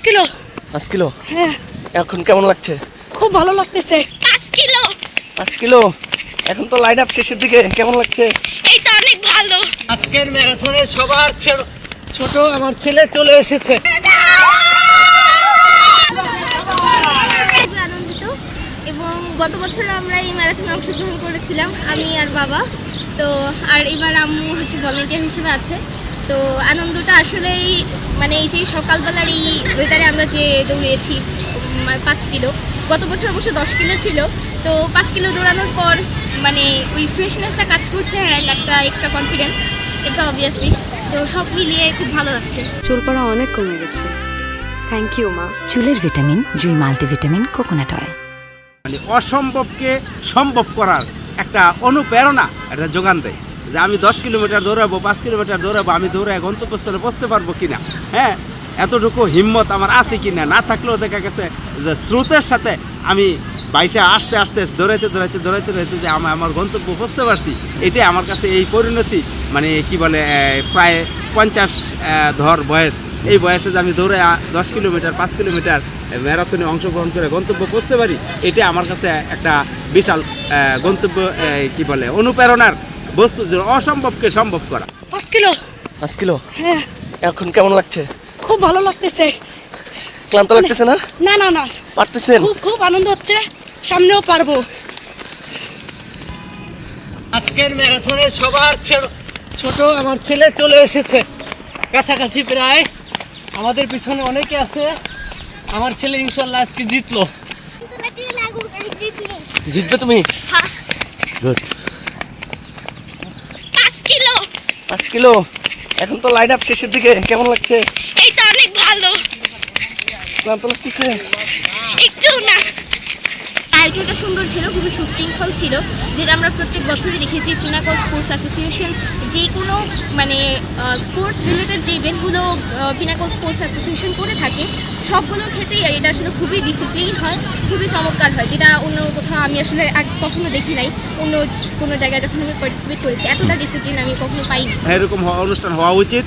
Kilo. 5 kilo. হ্যাঁ, এখন কেমন লাগছে? খুব ভালো লাগতেছে। 5 কিলো। 5 কিলো। এখন তো লাইন আপ শেষের দিকে, কেমন লাগছে? এই তো অনেক ভালো। আজকের ম্যারাথনে সবার ছোট আমার ছেলে চলে এসেছে। আনন্দিত এবং গত বছর আমরা এই ম্যারাথনে অংশগ্রহণ করেছিলাম আমি আর বাবা। তো আর এবার আম্মু ভলেন্টিয়ার হিসেবে আছে। তো আনন্দটা আসলেই মানে এই যে সকালবেলার এই ওয়েদারে আমরা যে দৌড়িয়েছি 5 কিলো, গত বছর অবশ্য 10 কিলো ছিল। তো 5 কিলো দৌড়ানোর পর মানে ওই ফ্রেশনেসটা কাজ করছে আর একটা এক্সট্রা কনফিডেন্স, এটা অবভিয়াসলি। তো সব মিলিয়ে খুব ভালো লাগছে। চুল পড়া অনেক কমে গেছে। থ্যাংক ইউ মা। চুলের ভিটামিন জুই মাল্টিভিটামিন কোকোনাট অয়েল। মানে অসম্ভবকে সম্ভব করার একটা অনুপ্রেরণা একটা যোগান দেয় যে আমি 10 কিলোমিটার দৌড়াবো, 5 কিলোমিটার দৌড়াবো, আমি দৌড়ায় গন্তব্যস্থলে পৌঁছতে পারবো কিনা, হ্যাঁ এতটুকু হিম্মত আমার আছে কিনা। না থাকলেও দেখা গেছে যে স্রোতের সাথে আমি বাইশে আস্তে আস্তে দৌড়াইতে যে আমি আমার গন্তব্য পৌঁছতে পারছি, এটাই আমার কাছে এই পরিণতি। মানে কি বলে প্রায় 50 ধর বয়স, এই বয়সে যে আমি দৌড়ে 10 কিলোমিটার 5 কিলোমিটার ম্যারাথনে অংশগ্রহণ করে গন্তব্য পৌঁছতে পারি, এটা আমার কাছে একটা বিশাল গন্তব্য কি বলে অনুপ্রেরণার বস্তু, যে অসম্ভবকে সম্ভব করা। 5 কিলো। 5 কিলো। হ্যাঁ, এখন কেমন লাগছে? খুব ভালো লাগতেছে। ক্লান্ত লাগতেছে না? না না না, পারতেছেন? খুব আনন্দ হচ্ছে, সামনেও পারবো। আজকের ম্যারাথনে সবার ছোট আমার ছেলে চলে এসেছে কাছাকাছি প্রায়। আমাদের পিছনে অনেকে আছে। আমার ছেলে ইনশাল্লাহ আজকে জিতলো। জিতবে তুমি? হ্যাঁ, গুড। 5 কিলো। 5 কিলো। এখন তো লাইন আপ শেষের দিকে, কেমন লাগছে? এই তো অনেক ভালো। ক্লান্ত লাগতেছে? একটু না। আয়োজনটা সুন্দর ছিল, খুবই সুশৃঙ্খল ছিল, যেটা আমরা প্রত্যেক বছরই দেখেছি। পিনাকল স্পোর্টস অ্যাসোসিয়েশন যে কোনো মানে স্পোর্টস রিলেটেড যে ইভেন্টগুলো পিনাকল স্পোর্টস অ্যাসোসিয়েশন করে থাকে, সবগুলোর ক্ষেত্রেই এটা আসলে খুবই ডিসিপ্লিন হয়, খুবই চমৎকার হয়, যেটা অন্য কোথাও আমি আসলে কখনো দেখি নাই। অন্য কোনো জায়গায় যখন আমি পার্টিসিপেট করেছি এতটা ডিসিপ্লিন আমি কখনো পাইনি। এরকম অনুষ্ঠান হওয়া উচিত।